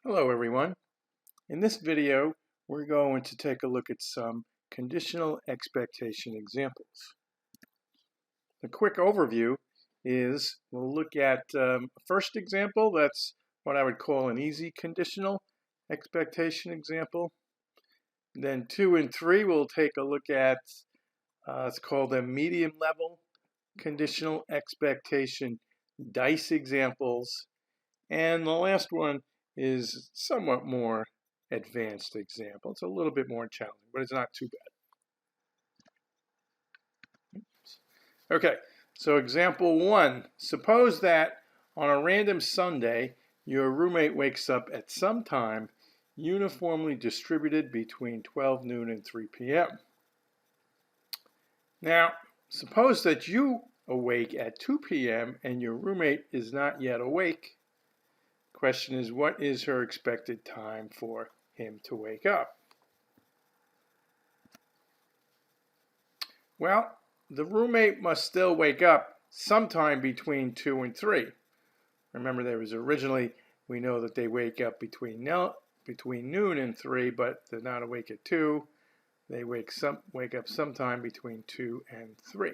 Hello everyone. In this video, we're going to take a look at some conditional expectation examples. The quick overview is we'll look at first example. That's what I would call an easy conditional expectation example. Then 2 and 3, we'll take a look at, it's called a medium level conditional expectation dice examples. And the last one is somewhat more advanced example. It's a little bit more challenging, but it's not too bad. Okay, so example 1. Suppose that on a random Sunday, your roommate wakes up at some time uniformly distributed between 12 noon and 3 p.m. Now, suppose that you awake at 2 p.m. and your roommate is not yet awake. Question is, what is her expected time for him to wake up? Well, the roommate must still wake up sometime between 2 and 3. Remember, there was originally, we know that they wake up between noon and 3, but they're not awake at 2. They wake up sometime between 2 and 3.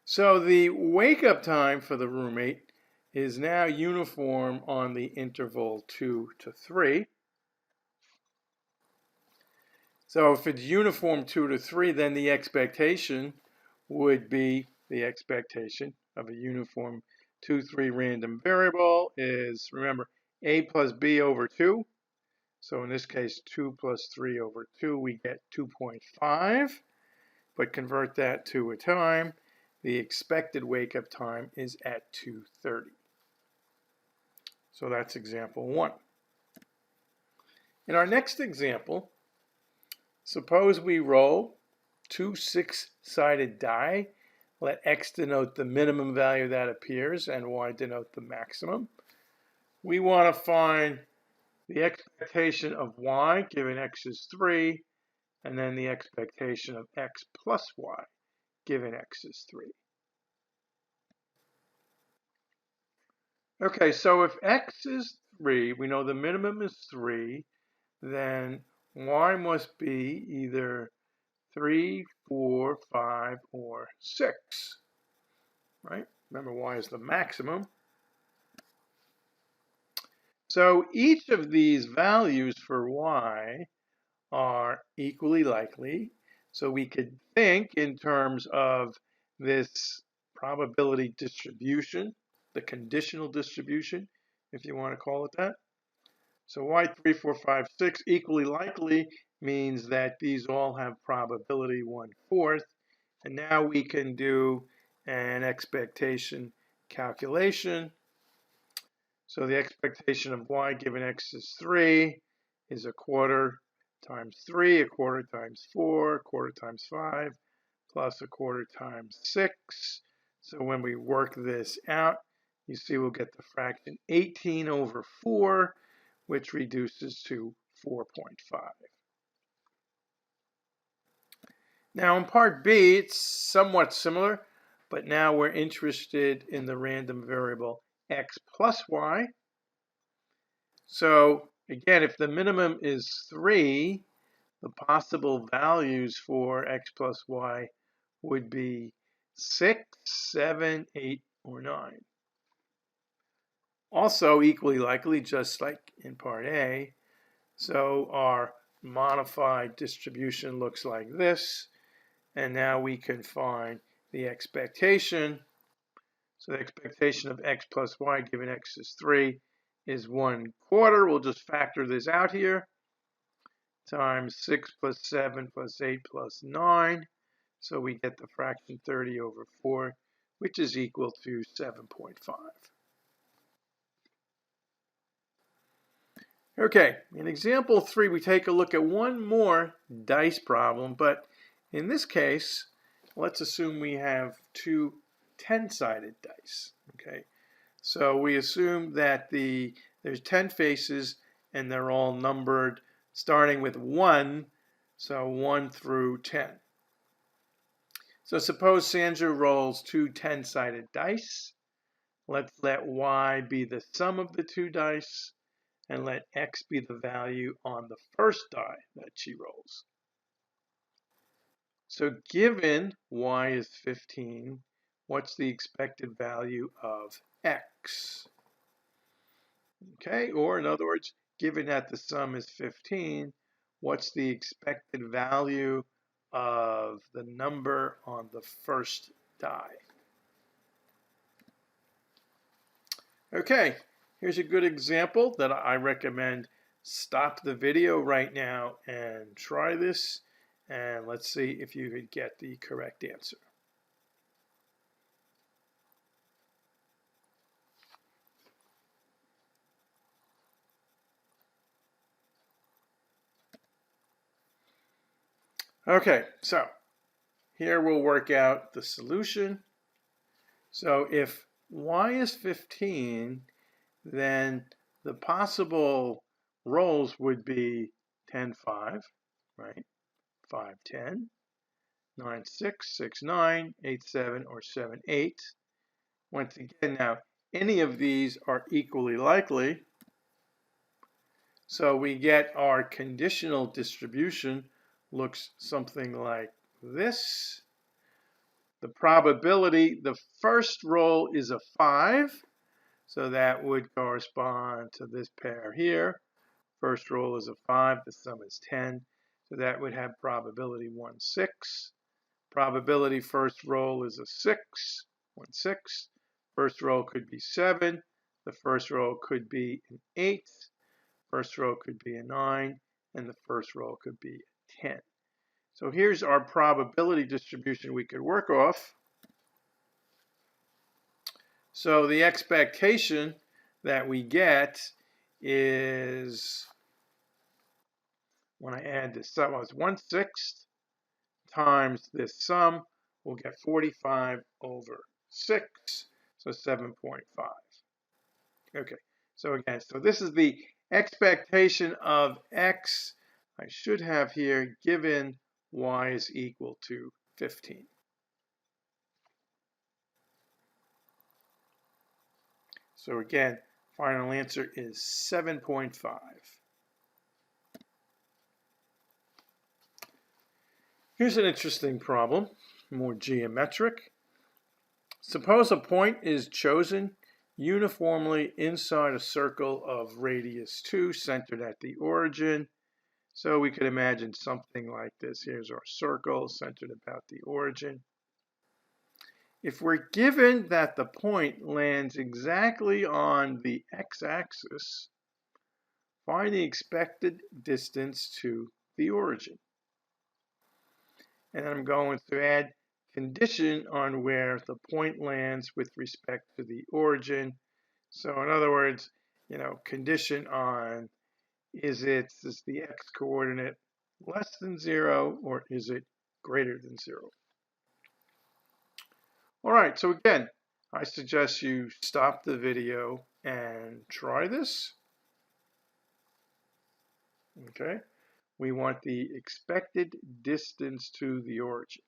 So the wake up time for the roommate is now uniform on the interval 2 to 3. So if it's uniform 2 to 3, then the expectation would be the expectation of a uniform 2, 3 random variable is, remember, a plus b over 2. So in this case, 2 plus 3 over 2, we get 2.5. But convert that to a time. The expected wake-up time is at 2:30. So that's example 1. In our next example, suppose we roll 2 6-sided die. Let x denote the minimum value that appears and y denote the maximum. We want to find the expectation of y given x is 3, and then the expectation of x plus y given x is 3. Okay, so if x is 3, we know the minimum is 3, then y must be either 3, 4, 5, or 6, right? Remember, y is the maximum. So each of these values for y are equally likely. So we could think in terms of this probability distribution, the conditional distribution, if you want to call it that. So y 3, 4, 5, 6 equally likely means that these all have probability 1/4. And now we can do an expectation calculation. So the expectation of y given x is 3 is 1/4 times 3, 1/4 times 4, 1/4 times 5, plus 1/4 times 6. So when we work this out, you see we'll get the fraction 18 over 4, which reduces to 4.5. Now in part B, it's somewhat similar, but now we're interested in the random variable x plus y. So again, if the minimum is 3, the possible values for x plus y would be 6, 7, 8, or 9. Also equally likely, just like in part A, so our modified distribution looks like this, and now we can find the expectation. So the expectation of x plus y given x is 3 is 1/4. We'll just factor this out here, times 6 plus 7 plus 8 plus 9. So we get the fraction 30 over 4, which is equal to 7.5. Okay, in example 3, we take a look at one more dice problem, but in this case, let's assume we have 2 10-sided dice. Okay, so we assume that there's 10 faces and they're all numbered starting with 1, so 1 through 10. So suppose Sandra rolls 2 10-sided dice. Let's let y be the sum of the 2 dice. and let x be the value on the first die that she rolls. So given y is 15, what's the expected value of x? Okay, or in other words, given that the sum is 15, what's the expected value of the number on the first die? Okay, here's a good example that I recommend. Stop the video right now and try this, and let's see if you could get the correct answer. Okay, so here we'll work out the solution. So if y is 15, then the possible rolls would be 10, 5, right? 5, 10, 9, 6, 6, 9, 8, 7, or 7, 8. Once again, now, any of these are equally likely. So we get our conditional distribution looks something like this. The probability, the first roll is a 5. So that would correspond to this pair here. First roll is a 5, the sum is 10. So that would have probability 1, 6. Probability first roll is a 6, 1, 6. First roll could be 7. The first roll could be an 8. First row could be a 9. And the first row could be a 10. So here's our probability distribution we could work off. So the expectation that we get is, when I add this sum, it's 1/6 times this sum, we'll get 45 over 6, so 7.5. Okay, so again, so this is the expectation of x. I should have here given y is equal to 15. So again, final answer is 7.5. Here's an interesting problem, more geometric. Suppose a point is chosen uniformly inside a circle of radius 2 centered at the origin. So we could imagine something like this. Here's our circle centered about the origin. If we're given that the point lands exactly on the x-axis, find the expected distance to the origin. And I'm going to add condition on where the point lands with respect to the origin. So in other words, condition on is the x coordinate less than 0 or is it greater than 0? All right, so again, I suggest you stop the video and try this. Okay, we want the expected distance to the origin.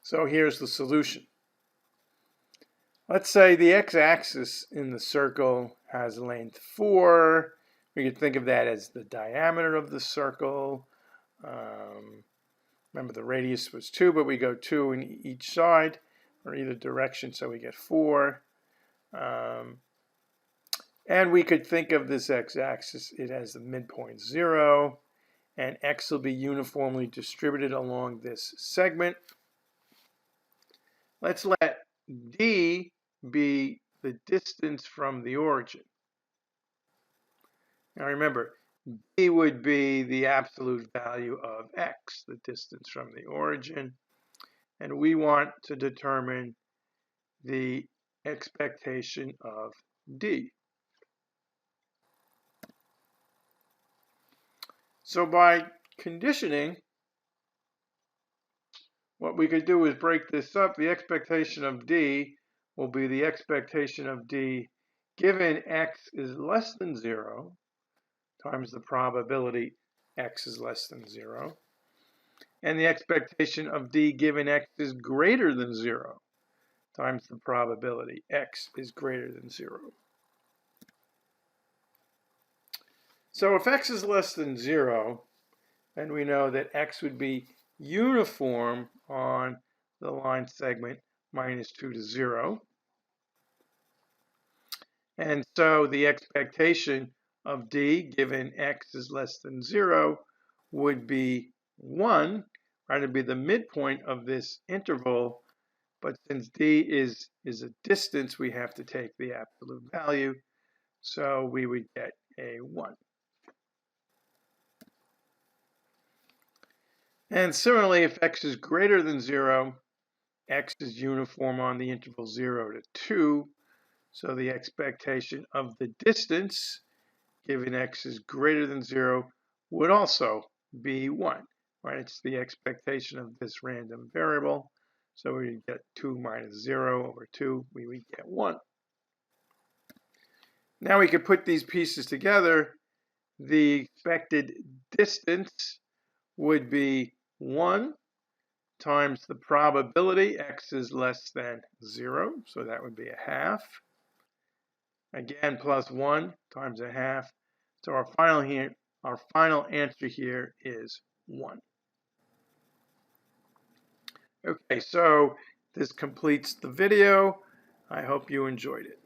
So here's the solution. Let's say the x-axis in the circle has length 4. We could think of that as the diameter of the circle. Remember the radius was 2, but we go 2 in each side or either direction, so we get 4. And we could think of this x-axis, it has the midpoint 0, and x will be uniformly distributed along this segment. Let's let d be the distance from the origin. Now remember, d would be the absolute value of x, the distance from the origin, and we want to determine the expectation of d. So by conditioning, what we could do is break this up. The expectation of d will be the expectation of d given x is less than 0 times the probability x is less than 0. And the expectation of d given x is greater than 0 times the probability x is greater than 0. So if x is less than 0, then we know that x would be uniform on the line segment minus 2 to 0. And so the expectation of d, given x is less than 0, would be 1, right? It would be the midpoint of this interval. But since d is a distance, we have to take the absolute value. So we would get a 1. And similarly, if x is greater than 0, x is uniform on the interval 0 to 2. So the expectation of the distance, given x is greater than 0, would also be 1. Right? It's the expectation of this random variable. So we would get 2 minus 0 over 2. We would get 1. Now we could put these pieces together. The expected distance would be 1 times the probability x is less than 0, so that would be a half. Again, plus 1 times a half. So our final answer here is 1. Okay, so this completes the video. I hope you enjoyed it.